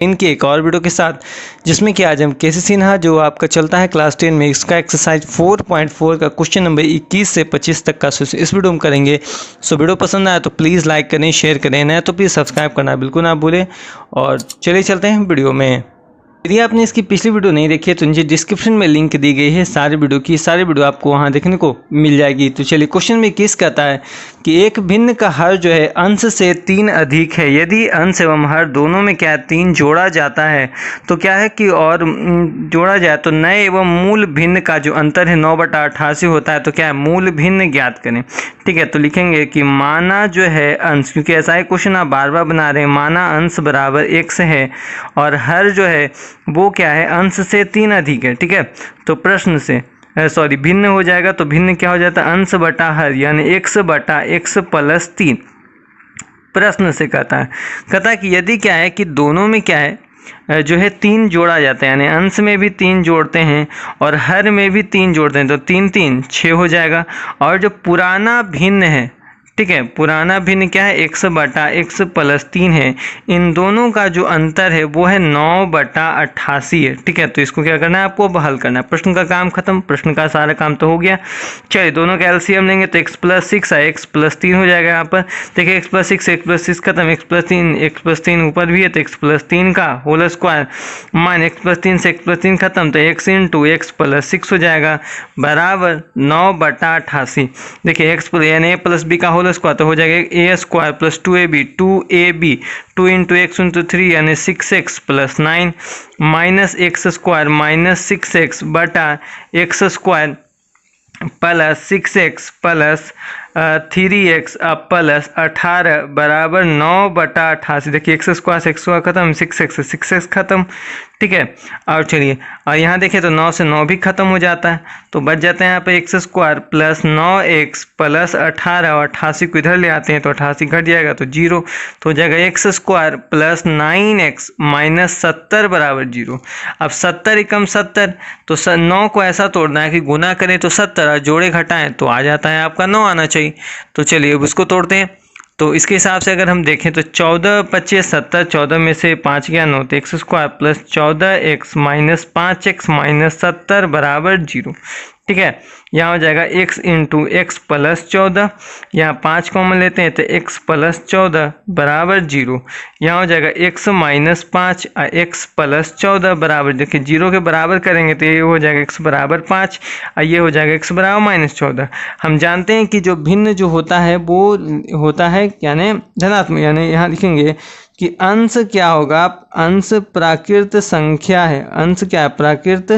इनकी एक और वीडियो के साथ, जिसमें कि आज हम केसी सिन्हा जो आपका चलता है क्लास 10 में, इसका एक्सरसाइज 4.4 का क्वेश्चन नंबर 21 से 25 तक का इस वीडियो में करेंगे। सो वीडियो पसंद आया तो प्लीज़ लाइक करें, शेयर करें, नया तो प्लीज़ सब्सक्राइब करना बिल्कुल ना भूलें। और चलिए चलते हैं वीडियो में। यदि आपने इसकी पिछली वीडियो नहीं देखी है तो नीचे डिस्क्रिप्शन में लिंक दी गई है सारी वीडियो आपको वहां देखने को मिल जाएगी। तो चलिए क्वेश्चन में किस कहता है कि एक भिन्न का हर जो है अंश से 3 अधिक है। यदि अंश एवं हर दोनों में क्या है 3 जोड़ा जाता है तो क्या है कि और जोड़ा जाए तो नए एवं मूल भिन्न का जो अंतर है 9/88 होता है। तो क्या है मूल भिन्न ज्ञात करें। ठीक है, तो लिखेंगे कि माना जो है अंश, क्योंकि ऐसा ही क्वेश्चन आप बार बार बना रहे हैं, माना अंश बराबर x है और हर जो है वो क्या है अंश से 3 अधिक है। ठीक है, तो प्रश्न से भिन्न हो जाएगा तो भिन्न क्या हो जाता है अंश बटा हर, यानी x/x + 3। प्रश्न से कहता है कि यदि क्या है कि दोनों में क्या है जो है 3 जोड़ा जाता है, यानी अंश में भी 3 जोड़ते हैं और हर में भी 3 जोड़ते हैं तो 3 3 6 हो जाएगा। और जो पुराना भिन्न है, ठीक है, पुराना भिन्न क्या है x/x + 3 है, इन दोनों का जो अंतर है वो है 9/88 है। ठीक है, तो इसको क्या करना है आपको अब हल करना है। प्रश्न का काम खत्म, प्रश्न का सारा काम तो हो गया। चलिए दोनों का एलसीएम लेंगे तो x + 6 है, x + 3 हो जाएगा। यहाँ पर देखिए x + 6 खत्म, x + 3 ऊपर भी है तो x + 3 का होल स्क्वायर मान x + 3 से x + 3 खत्म तो x × x + 6 हो जाएगा बराबर 9/88। देखिए x यानी a + b का होल स्क्वायर तो हो जाएगा a² + 2ab 2ab 2 × x × 3 यानी 6x + 9 माइनस x² -6x बटा x² + 6x + 3x + 18 बराबर 9/88। देखिए x² से x² खत्म, 6x से 6x खत्म। ठीक है, और चलिए और यहाँ देखें तो 9 से 9 भी खत्म हो जाता है तो बच जाता है यहाँ पे x² + 9x + 18 और 88 को इधर ले आते हैं तो 88 घट जाएगा तो 0 तो हो जाएगा x² + 9x - 70 बराबर 0। अब 70 एकम 70 तो 9 को ऐसा तोड़ना है कि गुना करें तो 70 और जोड़े घटाएं तो आ जाता है आपका 9 आना चाहिए। तो चलिए अब उसको तोड़ते हैं। तो इसके हिसाब से अगर हम देखें तो 14 × 25 = 70, 14 में से 5 गया 9 तो x² + 14x - 5x - 70 बराबर 0। ठीक है, यहाँ हो जाएगा x × x + 14, यहाँ 5 कॉमन लेते हैं तो x + 14 बराबर 0। यहाँ हो जाएगा x - 5 x + 14 बराबर, देखिए 0 के बराबर करेंगे तो ये हो जाएगा x = 5 और ये हो जाएगा x = -14। हम जानते हैं कि जो भिन्न जो होता है वो होता है यानी धनात्मक, यानी यहाँ लिखेंगे कि अंश क्या होगा, अंश प्राकृत संख्या है, अंश क्या है प्राकृत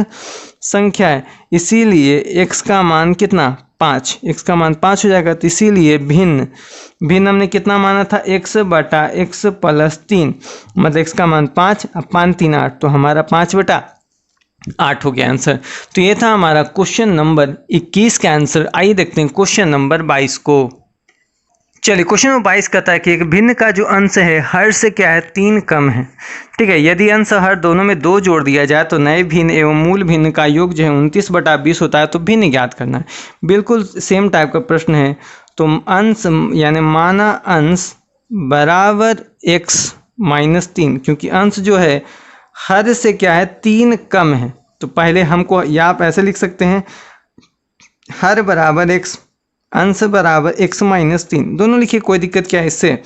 संख्या है, इसीलिए x का मान कितना 5, x का मान 5 हो जाएगा। तो इसीलिए भिन्न हमने कितना माना था x/x + 3, मतलब x का मान 5 अब 5 3 8 तो हमारा 5/8 हो गया आंसर। तो ये था हमारा क्वेश्चन नंबर 21 का आंसर। आइए देखते हैं क्वेश्चन नंबर 22 को। चलिए क्वेश्चन नंबर 22 कहता है कि एक भिन्न का जो अंश है हर से क्या है 3 कम है। ठीक है, यदि अंश हर दोनों में 2 जोड़ दिया जाए तो नए भिन्न एवं मूल भिन्न का योग जो है 29/20 होता है। तो भिन्न ज्ञात करना है, बिल्कुल सेम टाइप का प्रश्न है। तो अंश यानी माना अंश बराबर x - 3, क्योंकि अंश जो है हर से क्या है 3 कम है। तो पहले हमको या आप ऐसे लिख सकते हैं हर बराबर x, अंश बराबर x - 3, दोनों लिखिए, कोई दिक्कत क्या है इससे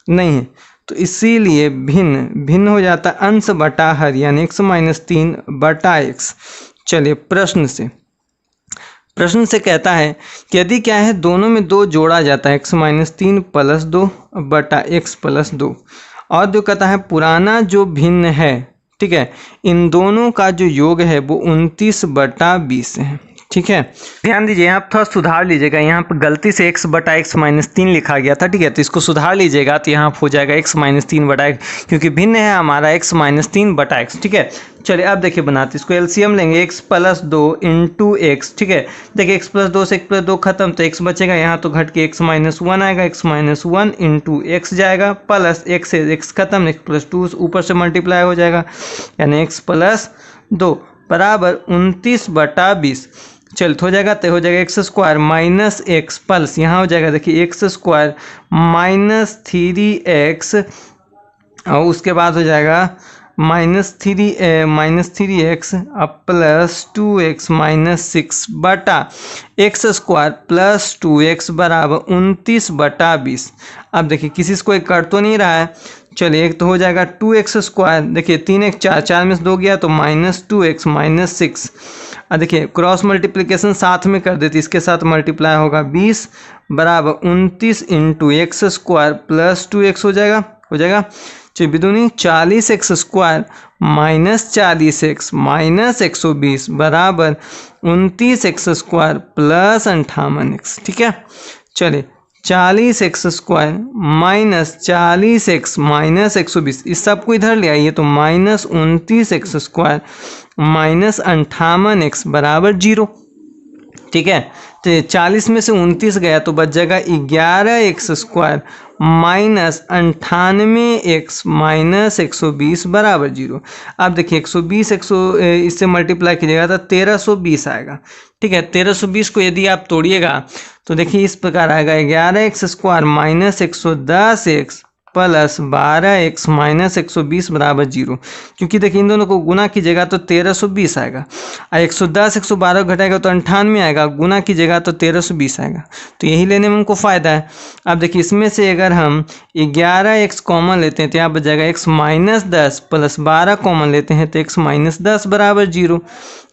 नहीं है। तो इसीलिए भिन्न हो जाता है अंश बटा हर, यानी x - 3 बटा x। चलिए प्रश्न से कहता है कि यदि क्या है दोनों में 2 जोड़ा जाता है x - 3 + 2 बटा x + 2, और जो कहता है पुराना जो भिन्न है, ठीक है, इन दोनों का जो योग है वो 29/20 है। ठीक है, ध्यान दीजिए यहाँ पर थोड़ा सुधार लीजिएगा, यहाँ पर गलती से x/x - 3 लिखा गया था। ठीक है, तो इसको सुधार लीजिएगा तो यहाँ हो जाएगा x - 3/x, क्योंकि भिन्न है हमारा x - 3/x। ठीक है, चलिए अब देखिए बनाते, इसको एलसीएम लेंगे x + 2 × x। ठीक है, देखिए x + 2 से x + 2 खत्म तो x बचेगा, यहाँ तो घट के x - 1 आएगा, x - 1 × x जाएगा प्लस x से x खत्म, x + 2 ऊपर से मल्टीप्लाई हो जाएगा, यानी x + 2 बराबर 29/20। चल तो हो जाएगा x² - x प्लस यहाँ हो जाएगा देखिए x² - 3x और उसके बाद हो जाएगा -3x अब +2x -6 बटा x स्क्वायर प्लस 2x बराबर 29/20। अब देखिए किसी से कोई कर तो नहीं रहा है, चलिए एक तो हो जाएगा 2x स्क्वायर, देखिए 3x 4 में से 2 गया तो -2x -6। अब देखिए क्रॉस मल्टीप्लिकेशन साथ में कर देते, इसके साथ मल्टीप्लाई होगा 20 बराबर 29 into x square plus 2x हो जाएगा चलिए बिदुनी 40x स्क्वायर -40x -120 बराबर 29x स्क्वायर प्लस 58x। ठीक है, चलिए 40x स्क्वायर -40x -120 इस सबको इधर ले आइए तो -29x स्क्वायर -58x बराबर 0। ठीक है, तो 40 में से 29 गया तो बच जाएगा 11x स्क्वायर -98x -120 बराबर 0। अब देखिए 120 इससे मल्टीप्लाई कीजिएगा तो 1320 आएगा। ठीक है, 1320 को यदि आप तोड़िएगा तो देखिए इस प्रकार आएगा 11x square -110x plus 12x -120 बराबर 0। क्योंकि देखिए इन दोनों को गुना कीजिएगा तो 1320 आएगा, और 110 112 घटाएगा तो 98 आएगा, गुना कीजिएगा तो 1320 आएगा। तो यही लेने में हमको फ़ायदा है। अब देखिए इसमें से अगर हम 11x कॉमन लेते हैं तो यहाँ बच जाएगा x -10 प्लस 12 कॉमन लेते हैं तो x -10 बराबर 0।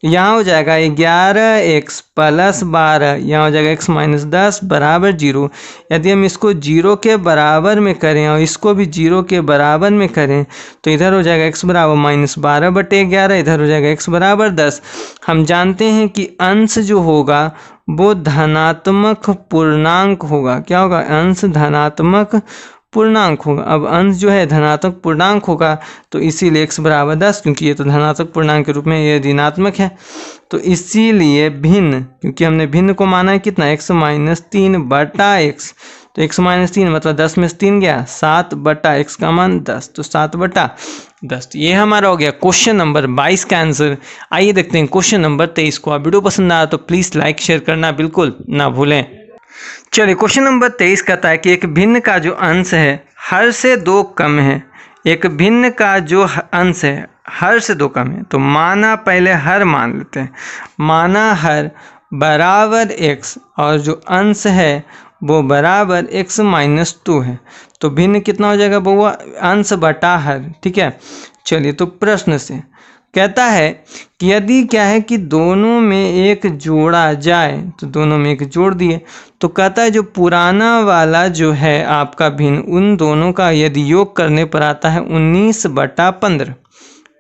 यहाँ हो जाएगा 11x प्लस 12, यहाँ हो जाएगा x -10 बराबर 0। यदि हम इसको 0 के बराबर में करें और इसको भी 0 के बराबर में करें तो इधर हो जाएगा x बराबर -12/11, इधर हो जाएगा x बराबर 10। हम जानते हैं कि अंश जो होगा वो धनात्मक पूर्णांक होगा। क्या होगा? अंश धनात्मक पूर्णांक होगा। अब अंश जो है धनात्मक पूर्णांक होगा तो इसीलिए x बराबर 10, क्योंकि ये तो धनात्मक पूर्णांक के रूप में ये ऋणात्मक है, तो इसीलिए भिन्न, क्योंकि हमने भिन्न को माना है कितना x -3/x, तो x -3 मतलब 10 में से 3 गया 7/x का मान 10, तो 7/10। ये हमारा हो गया क्वेश्चन नंबर 22 का आंसर। आइए देखते हैं क्वेश्चन नंबर 23 को। वीडियो पसंद आया तो प्लीज़ लाइक शेयर करना बिल्कुल ना भूलें। चलिए क्वेश्चन नंबर 23 कहता है कि एक भिन्न का जो अंश है हर से 2 कम है। एक भिन्न का जो अंश है हर से 2 कम है, तो माना पहले हर मान लेते हैं, माना हर बराबर x और जो अंश है वो बराबर x -2 है, तो भिन्न कितना हो जाएगा बउआ? अंश बटा हर। ठीक है, चलिए तो प्रश्न से कहता है कि यदि क्या है कि दोनों में एक जोड़ा जाए, तो दोनों में एक जोड़ दिए, तो कहता है जो पुराना वाला जो है आपका भिन्न उन दोनों का यदि योग करने पर आता है 19/15।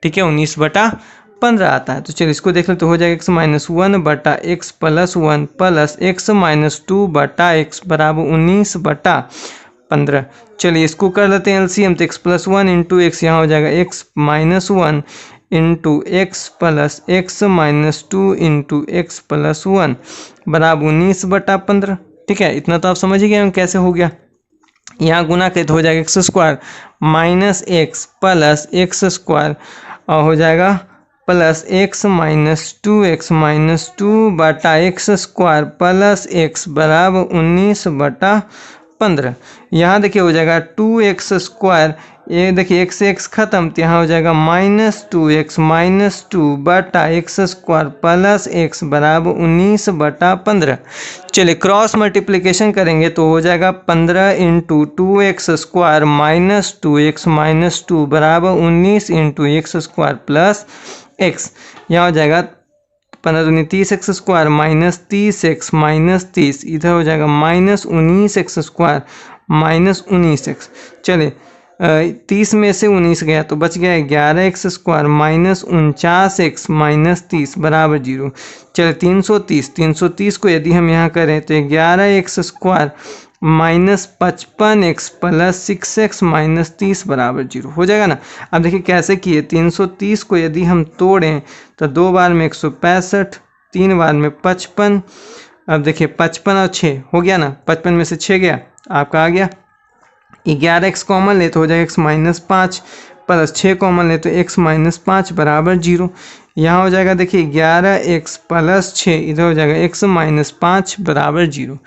ठीक है, 19/15 आता है। तो चलिए इसको देख लें तो हो जाएगा x -1/x + 1 plus x -2/x बराबर 19/15। चलिए इसको कर लेते हैं एलसीएम, तो x + 1 इंटू x, यहाँ हो जाएगा x -1 into x plus x -2 into x + 1 बराबर 19/15। ठीक है, इतना तो आप समझ ही गए कैसे हो गया। यहाँ गुना करते हो जाएगा x square -x plus x square और हो जाएगा plus x -2x -2/x square plus x बराबर 19/15। यहाँ देखिए हो जाएगा 2x स्क्वायर, ये देखिए x से x खत्म, तो यहाँ हो जाएगा -2x -2/x square plus x बराबर 19/15। चलिए क्रॉस मल्टीप्लिकेशन करेंगे तो हो जाएगा 15 इंटू 2x स्क्वायर -2x -2 बराबर 19 into x square plus x। यहाँ हो जाएगा 15 दूनी 30x स्क्वायर -30x -30, इधर हो जाएगा -19x स्क्वायर -19x। चलिए 30 में से 19 गया तो बच गया 11x स्क्वायर -49x -30 बराबर 0। चलिए 330 को यदि हम यहाँ करें तो 11x square -55x plus 6x -30 बराबर 0 हो जाएगा ना। अब देखिए कैसे किए, 330 को यदि हम तोड़ें तो 2 बार में 165, 3 बार में 55। अब देखिए 55 और 6 हो गया ना, 55 में से 6 गया आपका आ गया। 11x कॉमन ले तो हो जाएगा x -5 प्लस 6 कॉमन ले तो x -5 बराबर 0। यहाँ हो जाएगा देखिए 11x प्लस 6, इधर हो जाएगा x -5 बराबर 0।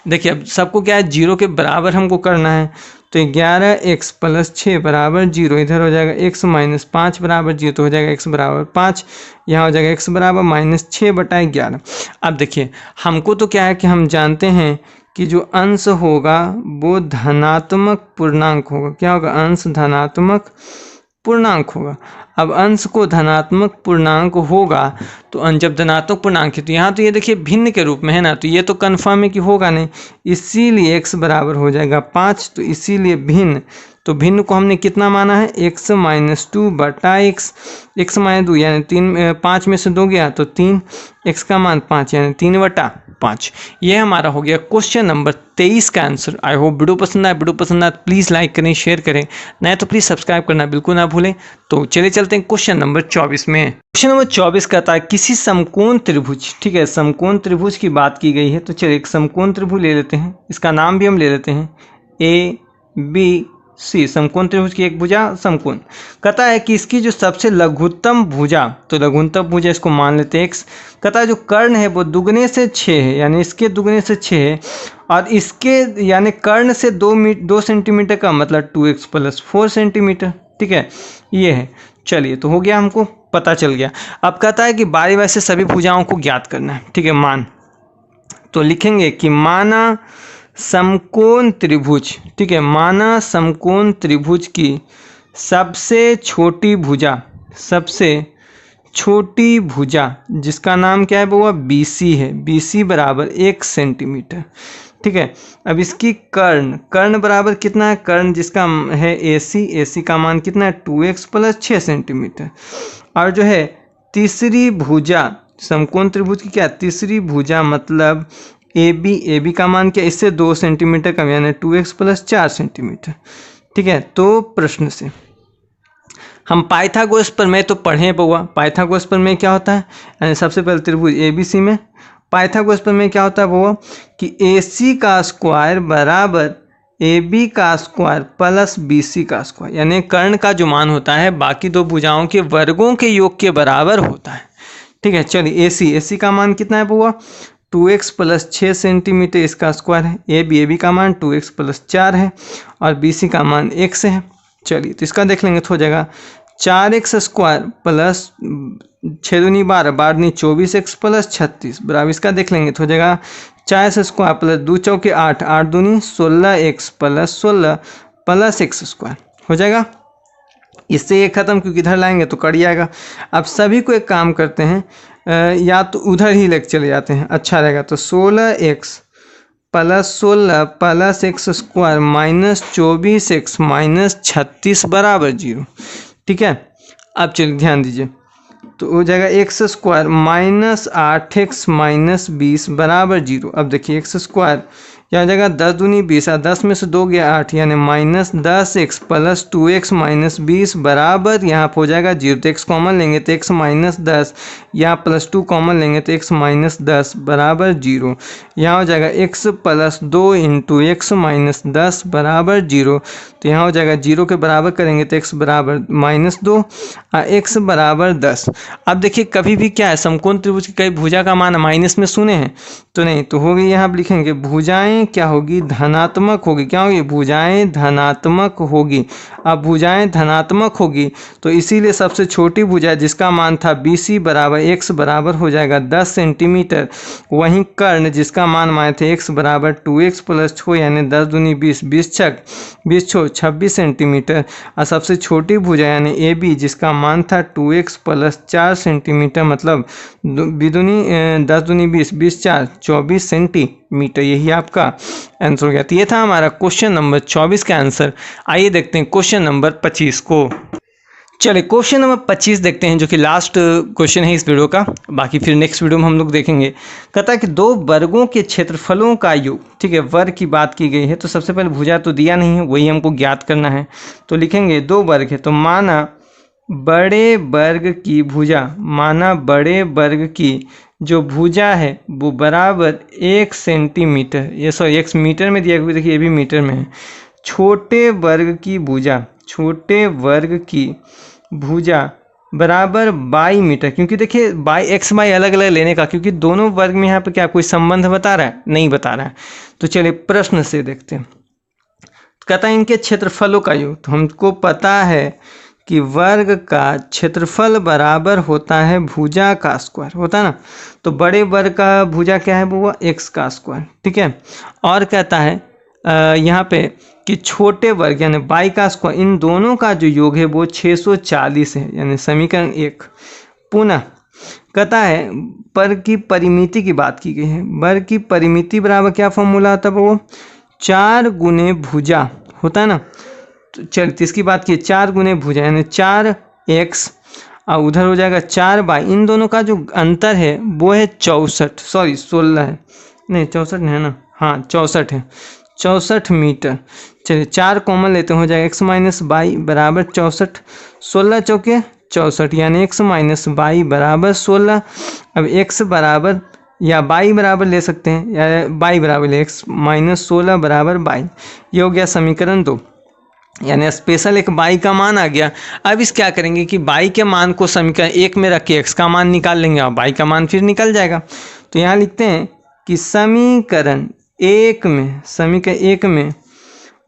देखिए अब सबको क्या है 0 के बराबर हमको करना है, तो 11x प्लस 6 बराबर 0, इधर हो जाएगा x माइनस 5 बराबर 0, तो हो जाएगा x बराबर 5, यहाँ हो जाएगा x बराबर माइनस 6/11। अब देखिए हमको तो क्या है कि हम जानते हैं कि जो अंश होगा वो धनात्मक पूर्णांक होगा। क्या होगा? अंश धनात्मक पूर्णांक होगा। अब अंश को धनात्मक पूर्णांक होगा तो जब धनात्मक पूर्णांक है तो यहाँ तो ये देखिए भिन्न के रूप में है ना, तो ये तो कन्फर्म है कि होगा नहीं, इसीलिए x बराबर हो जाएगा 5। तो इसीलिए भिन्न, तो भिन्न को हमने कितना माना है? x minus 2/x, x minus 2 यानी 3, 5 में से 2 गया तो 3, x का मान 5 यानी 3/5। ये हमारा हो गया क्वेश्चन नंबर 23 का आंसर। आई होप वीडियो पसंद आए, वीडियो पसंद आए प्लीज़ लाइक करें, शेयर करें, नहीं तो प्लीज़ सब्सक्राइब करना बिल्कुल ना भूलें। तो चलिए चलते हैं क्वेश्चन नंबर 24 में। क्वेश्चन नंबर 24 कहता है किसी समकोण त्रिभुज, ठीक है, समकोण त्रिभुज की बात की गई है। तो चलिए एक समकोण त्रिभुज ले लेते हैं, इसका नाम भी हम ले लेते हैं ABC, समकोण त्रिभुज की एक भुजा समकोण। कहता है कि इसकी जो सबसे लघुत्तम भुजा, तो लघुत्तम भुजा इसको मान लेते हैं x। कहता है जो कर्ण है वो दुगने से 6 है, यानी इसके दुगने से 6 है, और इसके यानी कर्ण से 2 सेंटीमीटर का मतलब 2x प्लस 4 सेंटीमीटर, ठीक है, ये है। चलिए तो हो गया, हमको पता चल गया। अब कहता है कि बारी बारी से सभी भुजाओं को ज्ञात करना है, ठीक है। मान तो लिखेंगे कि माना समकोण त्रिभुज, ठीक है, माना समकोण त्रिभुज की सबसे छोटी भुजा, सबसे छोटी भुजा जिसका नाम क्या है वो BC है, BC बराबर 1 सेंटीमीटर, ठीक है। अब इसकी कर्ण बराबर कितना है? कर्ण जिसका है AC का मान कितना है? 2x plus 6 centimetre. और जो है तीसरी भुजा समकोण त्रिभुज की क्या? तीसरी भुजा मतलब AB का मान क्या? इससे 2 सेंटीमीटर कम यानी 2x प्लस 4 सेंटीमीटर, ठीक है। तो प्रश्न से हम पाइथागोरस प्रमेय तो पढ़े बउआ। पाइथागोरस प्रमेय क्या होता है? यानी सबसे पहले त्रिभुज ABC में पाइथागोरस प्रमेय क्या होता है बउआ कि AC का स्क्वायर बराबर AB का स्क्वायर प्लस BC का स्क्वायर, यानी कर्ण का जो मान होता है बाकी दो भुजाओं के वर्गों के योग के बराबर होता है, ठीक है। चलिए AC का मान कितना है बउआ? 2x प्लस 6 सेंटीमीटर इसका स्क्वायर है। AB का मान 2x प्लस 4 है और BC का मान x है। चलिए तो इसका देख लेंगे तो हो जाएगा 4x स्क्वायर प्लस 6 दूनी 12, 12 दूनी 24x प्लस 36 बराबर, इसका देख लेंगे तो हो जाएगा 4x स्क्वायर प्लस 2 चौके 8, 8 दूनी 16x plus 16 plus x square हो जाएगा। इससे ये खत्म, क्योंकि इधर लाएंगे तो कट जाएगा। अब सभी को एक काम करते हैं, या तो उधर ही लेके चले जाते हैं, अच्छा रहेगा। तो 16x plus 16 plus x square minus 24x minus 36 बराबर 0, ठीक है। अब चलिए ध्यान दीजिए, तो हो जाएगा x square minus 8x minus 20 बराबर 0। अब देखिए x स्क्वायर यहाँ जाएगा 10 दूनी 20, 10 में से 2 गया 8 यानी minus 10x plus 2x minus 20 बराबर, यहाँ पर हो जाएगा 0। तो x कॉमन लेंगे तो x माइनस 10, यहाँ प्लस 2 कॉमन लेंगे तो x माइनस 10 बराबर 0। यहाँ हो जाएगा x plus 2 into x minus 10 बराबर 0। तो यहाँ हो जाएगा 0 के बराबर करेंगे तो x बराबर माइनस 2 और x बराबर 10। अब देखिए कभी भी क्या है, समकोण त्रिभुज की कई भुजा का मान माइनस में सुने हैं तो नहीं, तो होगी यहाँ आप लिखेंगे भुजाएं क्या होगी? धनात्मक होगी। क्या होगी? भुजाएं धनात्मक होगी। अब भुजाएं धनात्मक होगी तो इसीलिए सबसे छोटी भुजा जिसका मान था BC बराबर x बराबर हो जाएगा 10 सेंटीमीटर। वहीं कर्ण जिसका मान माने थे x बराबर 2x प्लस 6 यानी 10 दूनी 20, 20 छक 20 छो 26 सेंटीमीटर। और सबसे छोटी भुजा यानी AB जिसका मान था 2x प्लस 4 सेंटीमीटर मतलब 10 दूनी 20, 20 4 24 सेंटीमीटर। यही आपका आंसर हो गया। तो ये था हमारा क्वेश्चन नंबर 24 का आंसर। आइए देखते हैं क्वेश्चन नंबर 25 को। चलिए क्वेश्चन नंबर 25 देखते हैं, जो कि लास्ट क्वेश्चन है इस वीडियो का। बाकी फिर नेक्स्ट वीडियो में हम लोग देखेंगे। कहता है कि दो वर्गों के क्षेत्रफलों का योग, ठीक है, वर्ग की बात की गई है। तो सबसे पहले भुजा तो दिया नहीं है, वही हमको ज्ञात करना है। तो लिखेंगे दो वर्ग है, तो माना बड़े वर्ग की भुजा, माना बड़े वर्ग की जो भुजा है वो बराबर 1 सेंटीमीटर, ये सॉरी x मीटर में दिया हुआ, देखिए ये भी मीटर में है। छोटे वर्ग की भुजा, छोटे वर्ग की भुजा बराबर 22 मीटर, क्योंकि देखिए x y अलग अलग लेने का, क्योंकि दोनों वर्ग में यहाँ पे क्या कोई संबंध बता रहा है? नहीं बता रहा है। तो चलिए प्रश्न से देखते हैं। कहता है इनके क्षेत्रफलों का योग। तो हमको पता है कि वर्ग का क्षेत्रफल बराबर होता है भुजा का स्क्वायर, होता है ना। तो बड़े वर्ग का भुजा क्या है वो x का स्क्वायर, ठीक है। और कहता है यहाँ पे कि छोटे वर्ग यानी y का स्क्वायर, इन दोनों का जो योग है वो 640 है, यानी समीकरण 1। पुनः कहता है वर्ग की परिमिति की बात की गई है। वर्ग की परिमिति बराबर क्या फॉर्मूला आता है वो 4 गुने भुजा, होता है ना। तो चलिए इसकी बात की 4 गुने भुजा यानी 4x और उधर हो जाएगा 4y। इन दोनों का जो अंतर है वो है 16 है, नहीं 64 नहीं है ना, हाँ 64 है, 64 मीटर। चलिए 4 कॉमन लेते हो जाएगा x माइनस वाई बराबर 64, 16 चौके 64 यानी x माइनस वाई बराबर 16। अब x बराबर या y बराबर ले सकते हैं या y बराबर ले x माइनस 16 बराबर y। ये हो गया समीकरण 2, यानी स्पेशल एक y का मान आ गया। अब इस क्या करेंगे कि y के मान को समीकरण 1 में रख के x का मान निकाल लेंगे और y का मान फिर निकल जाएगा। तो यहाँ लिखते हैं कि समीकरण 1 में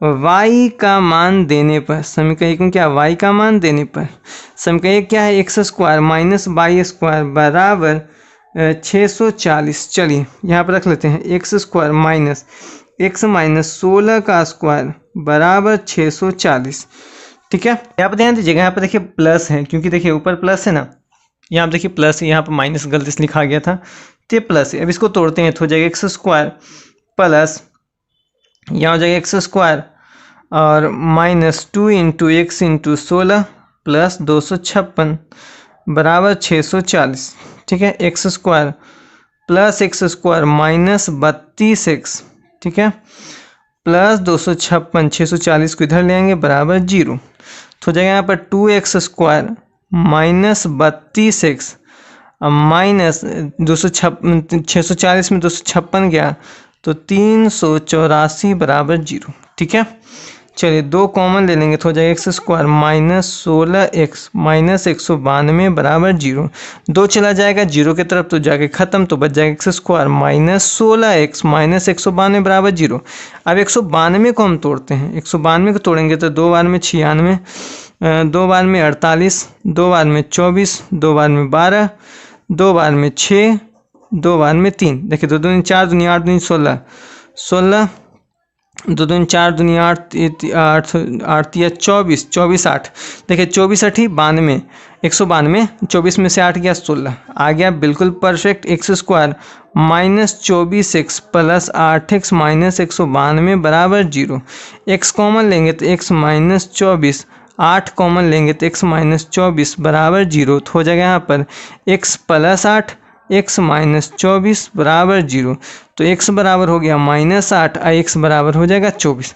y का मान देने पर, समीकरण 1 में क्या y का मान देने पर समीकरण 1 क्या है x square minus y square बराबर 640। चलिए यहाँ पर रख लेते हैं x square minus x minus 16 का स्क्वायर बराबर 640, ठीक है। यहाँ पर ध्यान दीजिएगा, यहाँ पर देखिए प्लस है, क्योंकि देखिए ऊपर प्लस है ना, यहाँ पर देखिए प्लस है, यहाँ पर माइनस गलती से लिखा गया था, तो ये प्लस है। अब इसको तोड़ते हैं तो हो जाएगा एक्स स्क्वायर प्लस यहाँ हो जाएगा एक्स स्क्वायर और minus 2 into x into 16 plus 256 बराबर 640, ठीक है। X square plus x square minus 32x, ठीक है, प्लस 256, 640 को इधर ले आएंगे बराबर 0। तो हो जाएगा यहाँ पर 2x square minus 32x minus 640 में 256 गया तो 384 बराबर 0, ठीक है। चलिए 2 कॉमन ले लेंगे तो हो जाएगा x square minus 16x minus 192 बराबर 0। 2 चला जाएगा 0 की तरफ तो जाके ख़त्म, तो बच जाएगा x square minus 16x minus 192 बराबर 0। अब 192 को हम तोड़ते हैं, 192 को तोड़ेंगे तो 2 बार में 96, 2 बार में 48, 2 बार में 24, 2 बार में 12, 2 बार में 6, 2 बार में 3। देखिए 2 दूनी 4 दूनी 8 दूनी 16, 16 2 दूनी 4 दूनी 8 8 या 24, 24 8। देखिए 24 8 92, 192, 24 में से 8 गया 16 आ गया, बिल्कुल perfect. X square minus 24x plus 8x minus 192 बराबर 0। एक्स कॉमन लेंगे तो x माइनस 24, 8 कॉमन लेंगे तो x माइनस 24 बराबर 0। तो हो जाएगा यहाँ पर x प्लस 8 x माइनस 24 बराबर 0। तो x बराबर हो गया -8 और x बराबर हो जाएगा 24।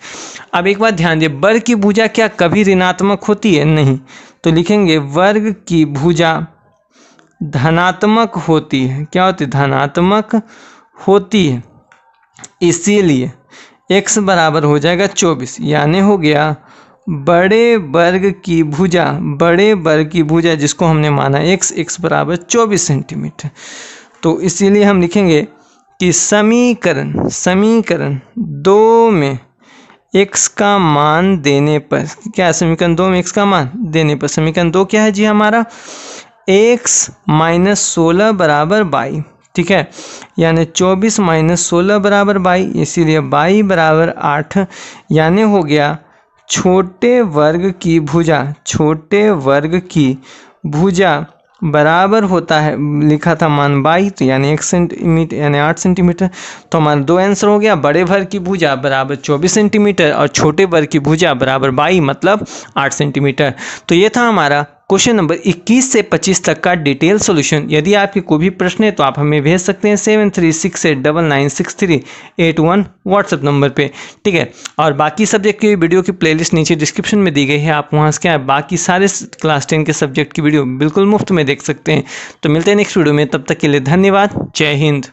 अब एक बात ध्यान दिए, वर्ग की भुजा क्या कभी ऋणात्मक होती है? नहीं। तो लिखेंगे वर्ग की भुजा धनात्मक होती है। क्या होती है? धनात्मक होती है। इसीलिए x बराबर हो जाएगा 24, यानी हो गया बड़े वर्ग की भुजा जिसको हमने माना x बराबर 24 सेंटीमीटर। तो इसीलिए हम लिखेंगे कि समीकरण 2 में x का मान देने पर, क्या समीकरण 2 में x का मान देने पर, समीकरण 2 क्या है जी हमारा x माइनस 16 बराबर 22, ठीक है, यानी 24 माइनस 16 बराबर 22, इसीलिए 22 बराबर 8, यानी हो गया छोटे वर्ग की भुजा बराबर होता है, लिखा था मान 22 तो यानी 1 सेंटीमीटर यानी 8 सेंटीमीटर। तो हमारा 2 आंसर हो गया, बड़े वर्ग की भुजा बराबर 24 सेंटीमीटर और छोटे वर्ग की भुजा बराबर 22 मतलब 8 सेंटीमीटर। तो ये था हमारा क्वेश्चन नंबर 21 से 25 तक का डिटेल सॉल्यूशन। यदि आपके कोई भी प्रश्न है तो आप हमें भेज सकते हैं 7368996381 व्हाट्सएप नंबर पे, ठीक है। और बाकी सब्जेक्ट की वीडियो की प्लेलिस्ट नीचे डिस्क्रिप्शन में दी गई है, आप वहाँ से क्या है बाकी सारे क्लास 10 के सब्जेक्ट की वीडियो बिल्कुल मुफ्त में देख सकते हैं। तो मिलते हैं नेक्स्ट वीडियो में, तब तक के लिए धन्यवाद। जय हिंद।